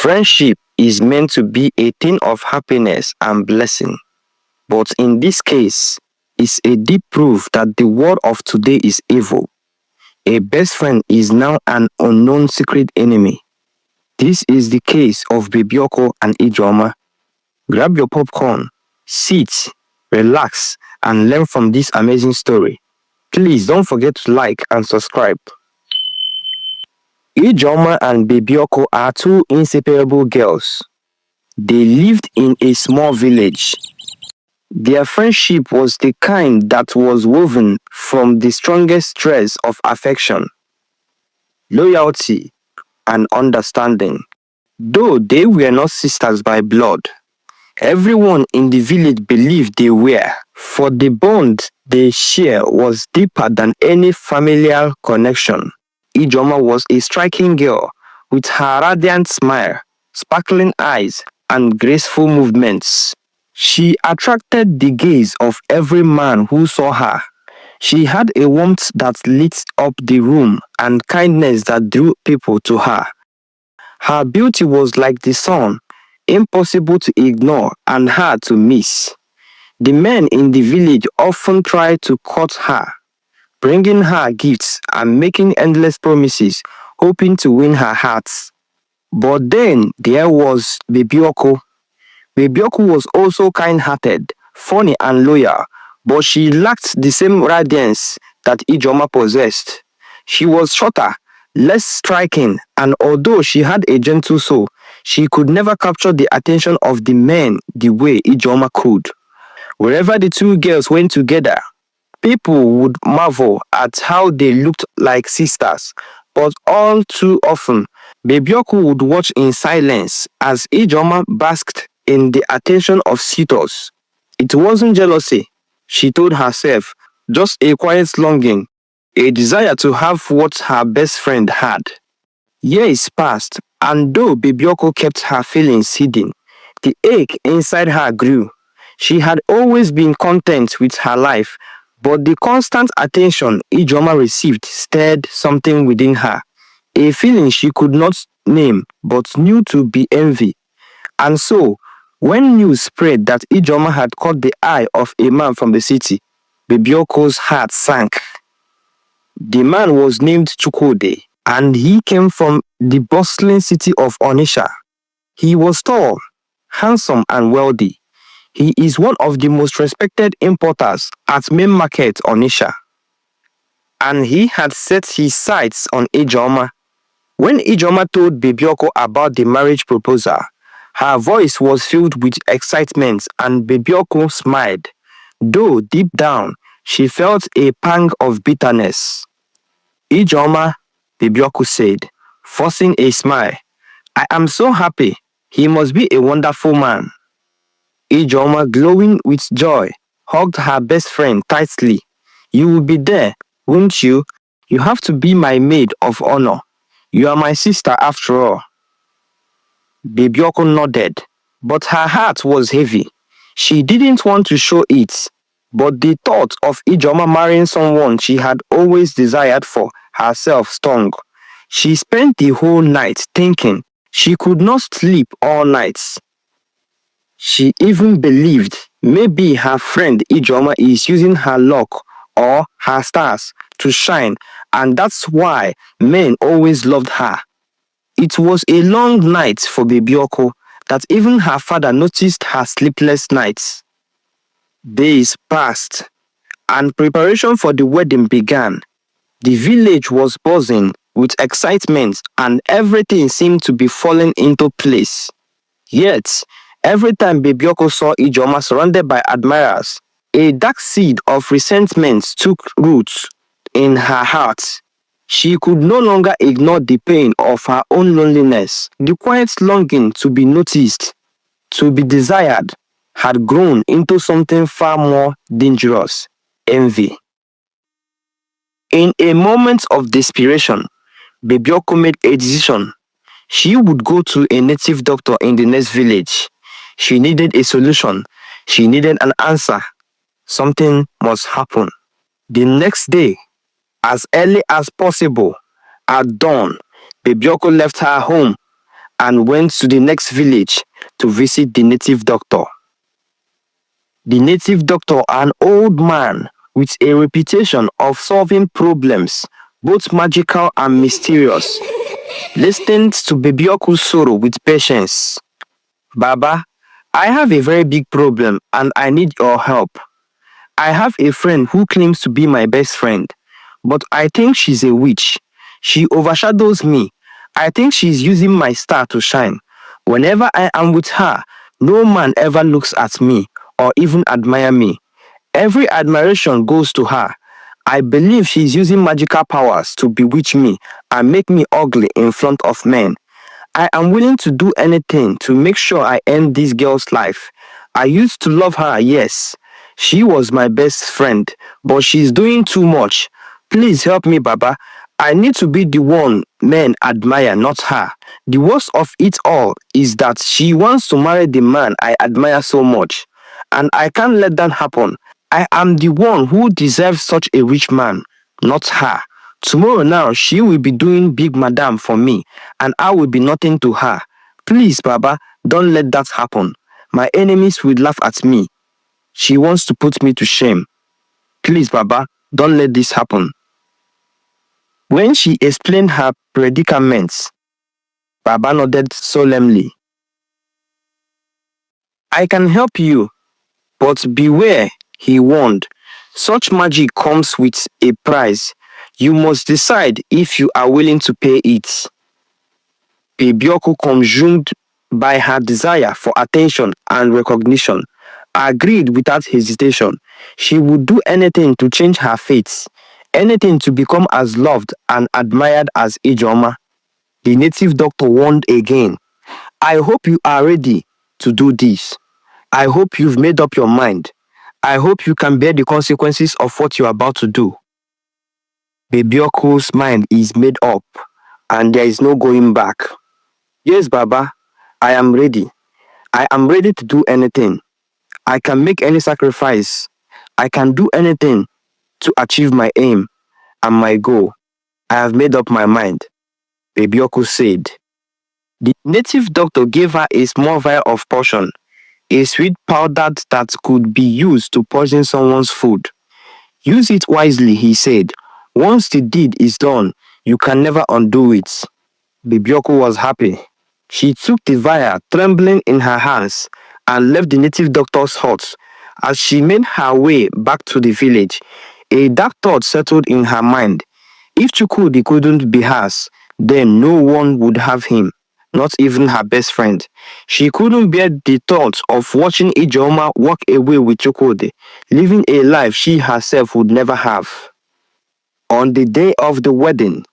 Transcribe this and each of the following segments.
Friendship is meant to be a thing of happiness and blessing, but in this case, it's a deep proof that the world of today is evil. A best friend is now an unknown secret enemy. This is the case of Bibioko and Ijoma. Grab your popcorn, sit, relax, and learn from this amazing story. Please don't forget to like and subscribe. Ijoma and Bibioko are two inseparable girls. They lived in a small village. Their friendship was the kind that was woven from the strongest threads of affection, loyalty, and understanding. Though they were not sisters by blood, everyone in the village believed they were, for the bond they share was deeper than any familial connection. Ijoma was a striking girl with her radiant smile, sparkling eyes, and graceful movements. She attracted the gaze of every man who saw her. She had a warmth that lit up the room and kindness that drew people to her. Her beauty was like the sun, impossible to ignore and hard to miss. The men in the village often tried to court her, bringing her gifts and making endless promises, hoping to win her heart. But then there was Bibioko. Bibioko was also kind-hearted, funny and loyal, but she lacked the same radiance that Ijoma possessed. She was shorter, less striking, and although she had a gentle soul, she could never capture the attention of the men the way Ijoma could. Wherever the two girls went together, people would marvel at how they looked like sisters, but all too often, Bibioko would watch in silence as Ijoma basked in the attention of suitors. It wasn't jealousy, she told herself, just a quiet longing, a desire to have what her best friend had. Years passed, and though Bibioko kept her feelings hidden, the ache inside her grew. She had always been content with her life, but the constant attention Ijoma received stirred something within her, a feeling she could not name but knew to be envy. And so, when news spread that Ijoma had caught the eye of a man from the city, Bibioko's heart sank. The man was named Chukwode, and he came from the bustling city of Onitsha. He was tall, handsome, and wealthy. He is one of the most respected importers at Main Market Onitsha. And he had set his sights on Ijoma. When Ijoma told Bibioko about the marriage proposal, her voice was filled with excitement and Bibioko smiled, though deep down she felt a pang of bitterness. Ijoma, Bibioko said, forcing a smile, I am so happy. He must be a wonderful man. Ijoma, glowing with joy, hugged her best friend tightly. You will be there, won't you? You have to be my maid of honor. You are my sister after all. Bibioko nodded, but her heart was heavy. She didn't want to show it, but the thought of Ijoma marrying someone she had always desired for herself stung. She spent the whole night thinking. She could not sleep all night. She even believed maybe her friend Ijoma is using her luck or her stars to shine, and that's why men always loved her. It was a long night for Bibioko that even her father noticed her sleepless nights. Days passed, and preparation for the wedding began. The village was buzzing with excitement and everything seemed to be falling into place. Yet, every time Bibioko saw Ijoma surrounded by admirers, a dark seed of resentment took root in her heart. She could no longer ignore the pain of her own loneliness. The quiet longing to be noticed, to be desired, had grown into something far more dangerous: envy. In a moment of desperation, Bibioko made a decision. She would go to a native doctor in the next village. She needed a solution. She needed an answer. Something must happen. The next day, as early as possible, at dawn, Bibioko left her home and went to the next village to visit the native doctor. The native doctor, an old man with a reputation of solving problems, both magical and mysterious, listened to Bebioku's sorrow with patience. Baba, I have a very big problem and I need your help. I have a friend who claims to be my best friend, but I think she's a witch. She overshadows me. I think she's using my star to shine. Whenever I am with her, no man ever looks at me or even admire me. Every admiration goes to her. I believe she's using magical powers to bewitch me and make me ugly in front of men. I am willing to do anything to make sure I end this girl's life. I used to love her, yes. She was my best friend, but she's doing too much. Please help me, Baba. I need to be the one men admire, not her. The worst of it all is that she wants to marry the man I admire so much, and I can't let that happen. I am the one who deserves such a rich man, not her. Tomorrow now, she will be doing big madam for me, and I will be nothing to her. Please, Baba, don't let that happen. My enemies will laugh at me. She wants to put me to shame. Please, Baba, don't let this happen. When she explained her predicaments, Baba nodded solemnly. I can help you, but beware, he warned. Such magic comes with a price. You must decide if you are willing to pay it. Bibioko, consumed by her desire for attention and recognition, agreed without hesitation. She would do anything to change her fate, anything to become as loved and admired as Ijoma. The native doctor warned again. I hope you are ready to do this. I hope you've made up your mind. I hope you can bear the consequences of what you're about to do. Bebioko's mind is made up, and there is no going back. Yes, Baba, I am ready. I am ready to do anything. I can make any sacrifice. I can do anything to achieve my aim and my goal. I have made up my mind, Bebioko said. The native doctor gave her a small vial of potion, a sweet powder that could be used to poison someone's food. Use it wisely, he said. Once the deed is done, you can never undo it. Bibioko was happy. She took the vial, trembling in her hands, and left the native doctor's hut. As she made her way back to the village, a dark thought settled in her mind. If Chukwudi couldn't be hers, then no one would have him, not even her best friend. She couldn't bear the thought of watching Ijoma walk away with Chukwudi, living a life she herself would never have. On the day of the wedding,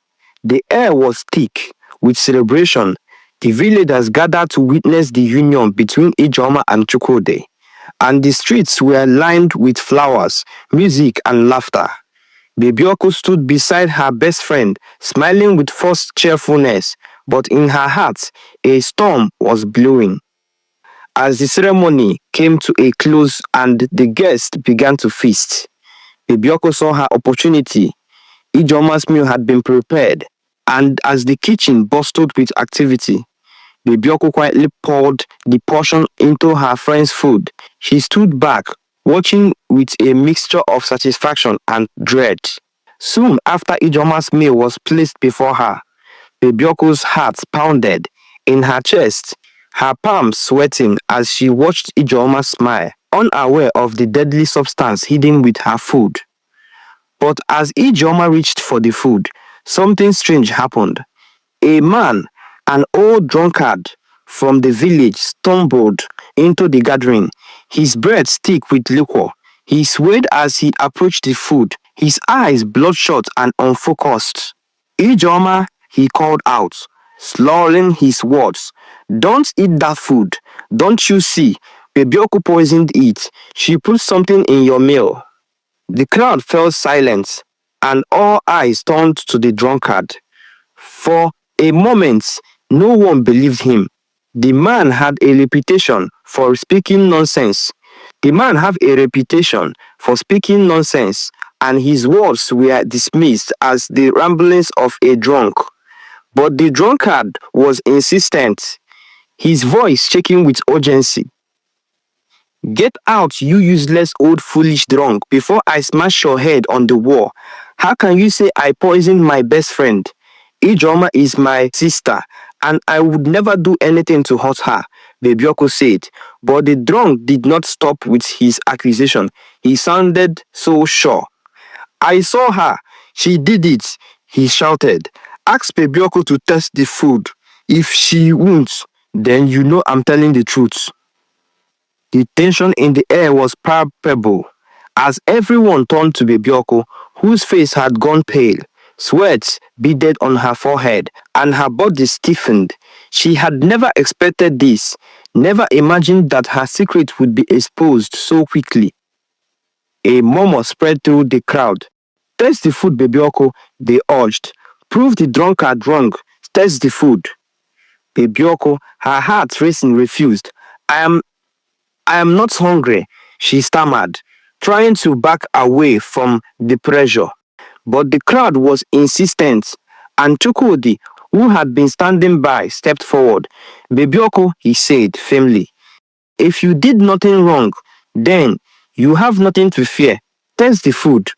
the air was thick with celebration. The villagers gathered to witness the union between Ijoma and Chukwudi, and the streets were lined with flowers, music, and laughter. Bibioko stood beside her best friend, smiling with forced cheerfulness, but in her heart, a storm was brewing. As the ceremony came to a close and the guests began to feast, Bibioko saw her opportunity. Ijoma's meal had been prepared, and as the kitchen bustled with activity, Bibioko quietly poured the portion into her friend's food. She stood back, watching with a mixture of satisfaction and dread. Soon after Ijoma's meal was placed before her, Bebioko's heart pounded in her chest, her palms sweating as she watched Ijoma smile, unaware of the deadly substance hidden with her food. But as Ijoma reached for the food, something strange happened. A man, an old drunkard from the village, stumbled into the gathering, his breath thick with liquor. He swayed as he approached the food, his eyes bloodshot and unfocused. Ijoma, he called out, slurring his words. Don't eat that food. Don't you see? Bebioko poisoned it. She put something in your meal. The crowd fell silent, and all eyes turned to the drunkard. For a moment, no one believed him. The man had a reputation for speaking nonsense. The man had a reputation for speaking nonsense, and his words were dismissed as the ramblings of a drunk. But the drunkard was insistent, his voice shaking with urgency. Get out, you useless old foolish drunk, before I smash your head on the wall. How can you say I poisoned my best friend? Ijoma is my sister, and I would never do anything to hurt her, Bebioko said. But the drunk did not stop with his accusation. He sounded so sure. I saw her. She did it, he shouted. Ask Bebioko to test the food. If she won't, then you know I'm telling the truth. The tension in the air was palpable as everyone turned to Bebioko, whose face had gone pale. Sweat beaded on her forehead and her body stiffened. She had never expected this, never imagined that her secret would be exposed so quickly. A murmur spread through the crowd. Taste the food, Bebioko, they urged. Prove the drunkard wrong. Taste the food. Bebioko, her heart racing, refused. I am not hungry, she stammered, trying to back away from the pressure. But the crowd was insistent, and Chukwudi, who had been standing by, stepped forward. Bebioko, he said firmly, if you did nothing wrong, then you have nothing to fear. Taste the food.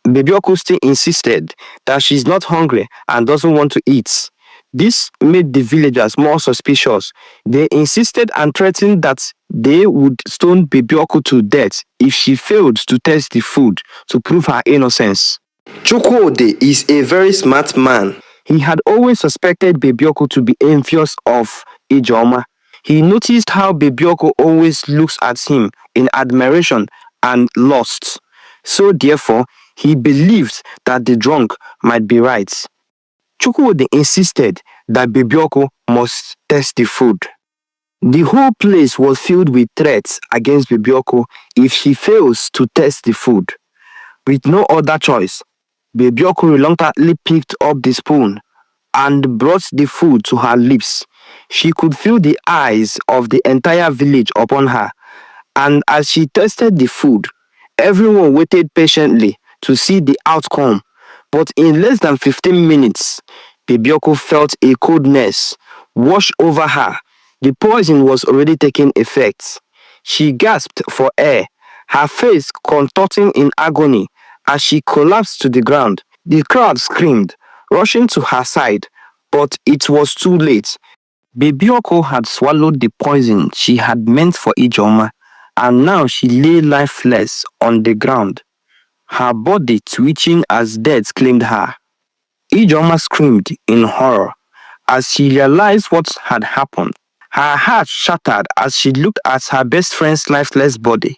Bebioko still insisted that she's not hungry and doesn't want to eat. This made the villagers more suspicious. They insisted and threatened that they would stone Bebioko to death if she failed to taste the food to prove her innocence. Chukwudi is a very smart man. He had always suspected Bebioko to be envious of Ijoma. He noticed how Bebioko always looks at him in admiration and lust. So therefore, he believed that the drunk might be right. Chukwudi insisted that Bebioko must test the food. The whole place was filled with threats against Bebioko if she fails to test the food. With no other choice, Bebioko reluctantly picked up the spoon and brought the food to her lips. She could feel the eyes of the entire village upon her, and as she tasted the food, everyone waited patiently to see the outcome. But in less than 15 minutes, Bebioko felt a coldness wash over her. The poison was already taking effect. She gasped for air, her face contorting in agony as she collapsed to the ground. The crowd screamed, rushing to her side, but it was too late. Bebioko had swallowed the poison she had meant for Ijoma, and now she lay lifeless on the ground, her body twitching as death claimed her. Ijoma screamed in horror as she realized what had happened. Her heart shattered as she looked at her best friend's lifeless body,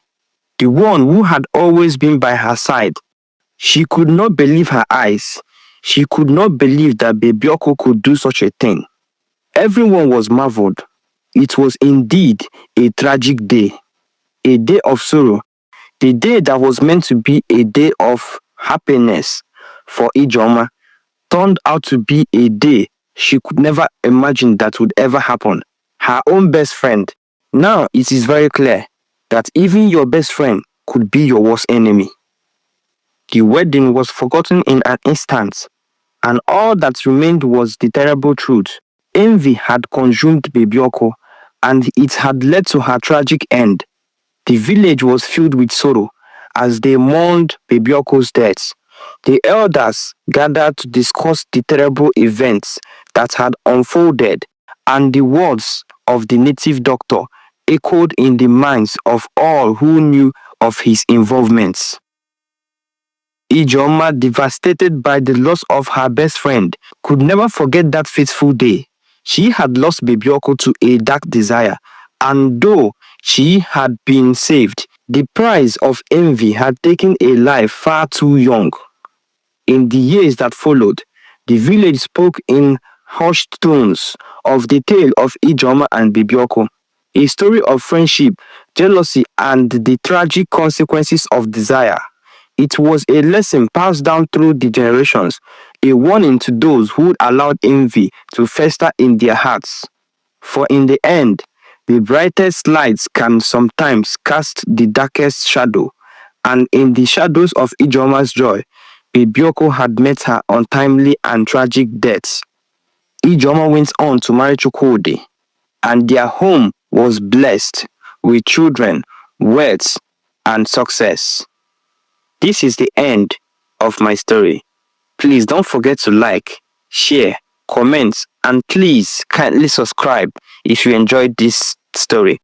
the one who had always been by her side. She could not believe her eyes. She could not believe that Bebioko could do such a thing. Everyone was marveled. It was indeed a tragic day, a day of sorrow, the day that was meant to be a day of happiness for Ijoma turned out to be a day she could never imagine that would ever happen. Her own best friend. Now it is very clear that even your best friend could be your worst enemy. The wedding was forgotten in an instant, and all that remained was the terrible truth. Envy had consumed Bebioko, and it had led to her tragic end. The village was filled with sorrow as they mourned Bebioko's death. The elders gathered to discuss the terrible events that had unfolded, and the words of the native doctor echoed in the minds of all who knew of his involvement. Ijoma, devastated by the loss of her best friend, could never forget that fateful day. She had lost Bebioko to a dark desire, and though she had been saved, the price of envy had taken a life far too young. In the years that followed, the village spoke in hushed tones of the tale of Ijoma and Bebioko, a story of friendship, jealousy, and the tragic consequences of desire. It was a lesson passed down through the generations, a warning to those who allowed envy to fester in their hearts. For in the end, the brightest lights can sometimes cast the darkest shadow, and in the shadows of Ijoma's joy, Bebioko had met her untimely and tragic death. Ijoma went on to marry Chukwudi, and their home was blessed with children, wealth, and success. This is the end of my story. Please don't forget to like, share, comment, and please kindly subscribe if you enjoyed this story.